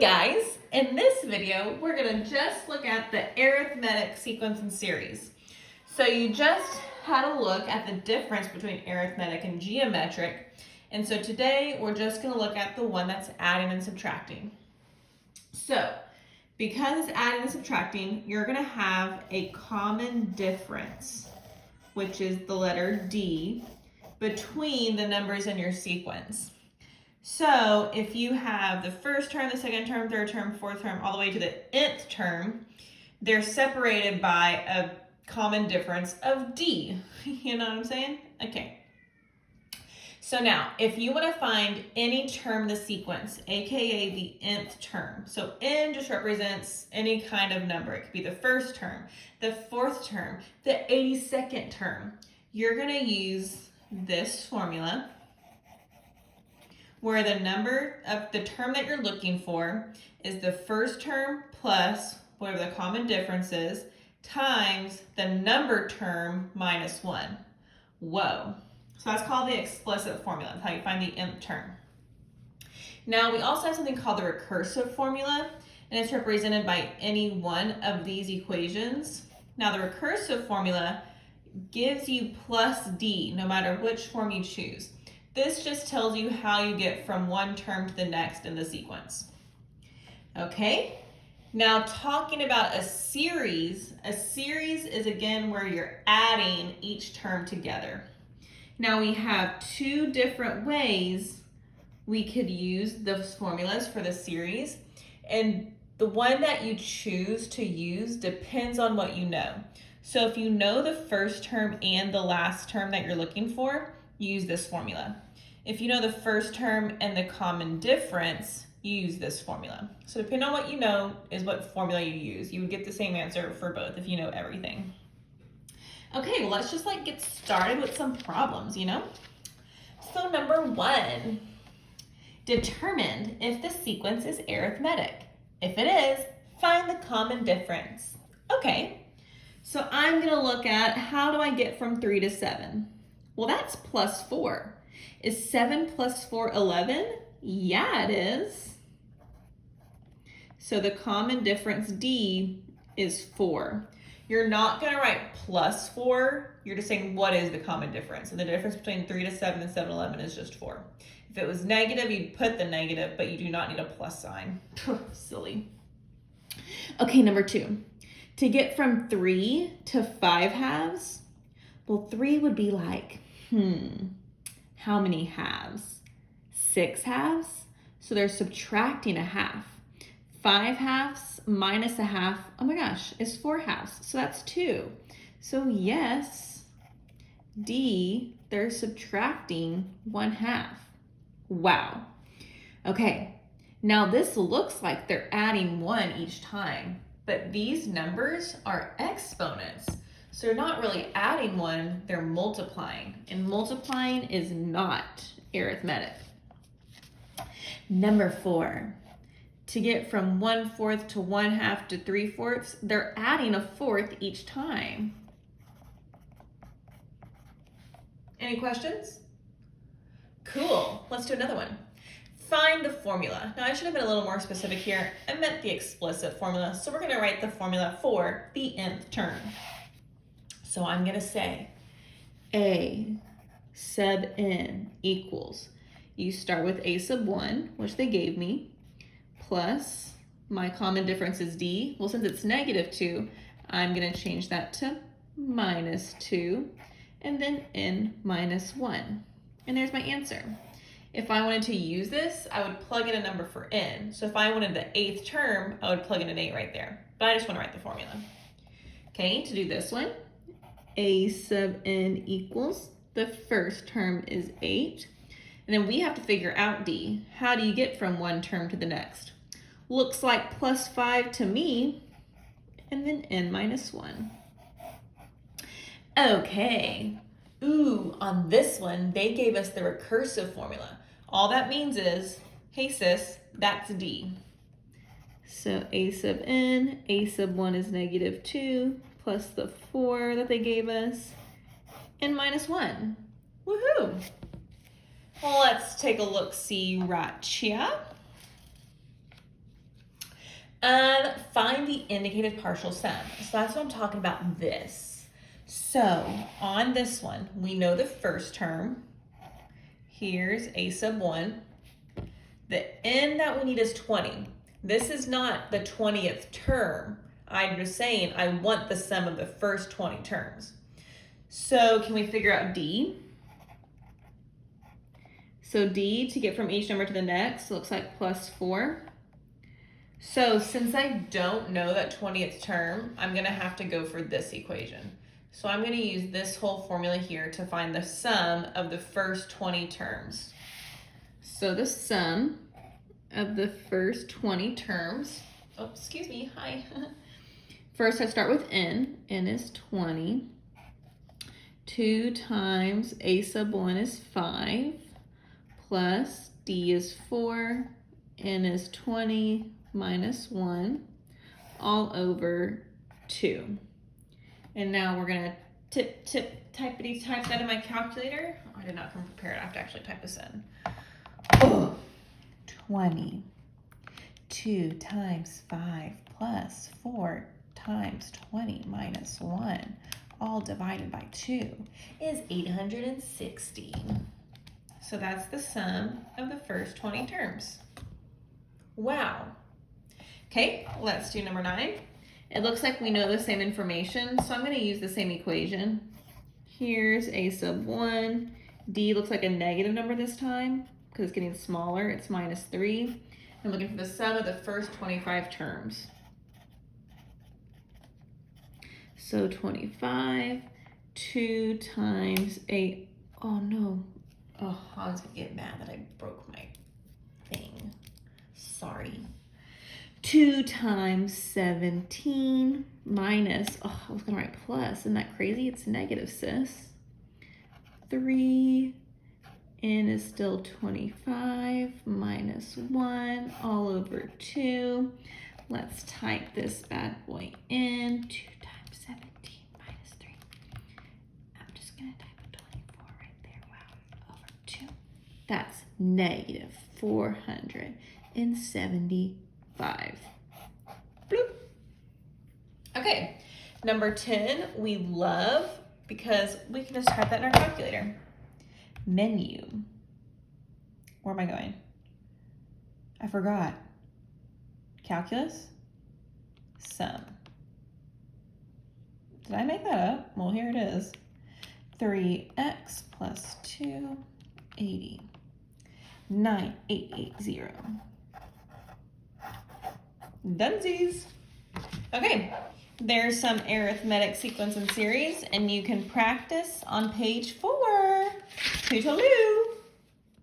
guys, in this video we're going to just look at the arithmetic sequence and series. So you just had a look at the difference between arithmetic and geometric, and so today we're just going to look at the one that's adding and subtracting. So because it's adding and subtracting, you're going to have a common difference, which is the letter D, between the numbers in your sequence. So if you have the first term, the second term, third term, fourth term, all the way to the nth term, they're separated by a common difference of D. You know what I'm saying? Okay. So now, if you want to find any term in the sequence, aka the nth term, so n just represents any kind of number. It could be the first term, the fourth term, the 82nd term. You're going to use this formula, where the number of the term that you're looking for is the first term plus whatever the common difference is times the number term minus 1. Whoa. So that's called the explicit formula. That's how you find the nth term. Now we also have something called the recursive formula, and it's represented by any one of these equations. Now the recursive formula gives you plus D no matter which form you choose. This just tells you how you get from one term to the next in the sequence. Okay, now talking about a series is again where you're adding each term together. Now we have two different ways we could use those formulas for the series, and the one that you choose to use depends on what you know. So if you know the first term and the last term that you're looking for, use this formula. If you know the first term and the common difference, use this formula. So depending on what you know is what formula you use. You would get the same answer for both if you know everything. Okay, well let's just get started with some problems, So number 1, determine if the sequence is arithmetic. If it is, find the common difference. Okay, so I'm gonna look at how do I get from 3 to 7? Well, that's plus 4. Is 7 plus 4 11? Yeah, it is. So the common difference D is 4. You're not going to write plus 4. You're just saying what is the common difference. And the difference between 3 to 7 and 7 to 11 is just 4. If it was negative, you'd put the negative, but you do not need a plus sign. Silly. Okay, number 2. To get from 3 to 5 halves, well, 3 would be how many halves? 6 halves? So they're subtracting a half. 5 halves minus a half, oh my gosh, is 4 halves. So that's 2. So yes, D, they're subtracting 1 half. Wow. Okay, now this looks like they're adding 1 each time, but these numbers are exponents. So they're not really adding 1, they're multiplying. And multiplying is not arithmetic. Number 4, to get from 1/4 to 1/2 to 3/4, they're adding a 4th each time. Any questions? Cool, let's do another one. Find the formula. Now I should have been a little more specific here. I meant the explicit formula, so we're gonna write the formula for the nth term. So I'm going to say A sub n equals, you start with A sub 1, which they gave me, plus my common difference is D. Well, since it's negative 2, I'm going to change that to minus 2, and then n minus 1. And there's my answer. If I wanted to use this, I would plug in a number for n. So if I wanted the 8th term, I would plug in an 8 right there. But I just want to write the formula. Okay, to do this one, A sub n equals, the first term is 8. And then we have to figure out D. How do you get from one term to the next? Looks like plus 5 to me, and then n minus 1. Okay. Ooh, on this one, they gave us the recursive formula. All that means is, hey sis, that's D. So A sub n, A sub 1 is negative 2, plus the 4 that they gave us, and minus 1. Woohoo! Well, let's take a look-see right here. Find the indicated partial sum. So that's what I'm talking about this. So on this one, we know the first term. Here's a sub 1. The n that we need is 20. This is not the 20th term. I'm just saying I want the sum of the first 20 terms. So can we figure out D? So D, to get from each number to the next, looks like plus 4. So since I don't know that 20th term, I'm going to have to go for this equation. So I'm going to use this whole formula here to find the sum of the first 20 terms. So the sum of the first 20 terms, oh, excuse me, hi. First I start with n is 20. 2 times a sub 1 is 5, plus d is 4, n is 20, minus 1, all over 2. And now we're going to type that in my calculator. Oh, I did not come prepared. I have to actually type this in. Oh, 20. 2 times 5 plus 4 times 20 minus 1, all divided by 2, is 860. So that's the sum of the first 20 terms. Wow. Okay, let's do number 9. It looks like we know the same information, so I'm going to use the same equation. Here's a sub 1. D looks like a negative number this time because it's getting smaller. It's minus 3. I'm looking for the sum of the first 25 terms. So 25, 2 times 8. Oh no. Oh, Hans would get mad that I broke my thing. Sorry. 2 times 17 minus, oh, I was going to write plus. Isn't that crazy? It's negative, sis. 3, n is still 25, minus 1, all over 2. Let's type this bad boy in. 2 times 17 minus 3. I'm just going to type a 24 right there. Wow. Over 2. That's negative 475. Bloop. Okay, number 10 we love because we can just type that in our calculator. Menu. Where am I going? I forgot. Calculus. Sum. Did I make that up? Well, here it is. 3x plus 2, 80. 9880. Dunsies. Okay, there's some arithmetic sequence and series, and you can practice on page 4. Toodaloo.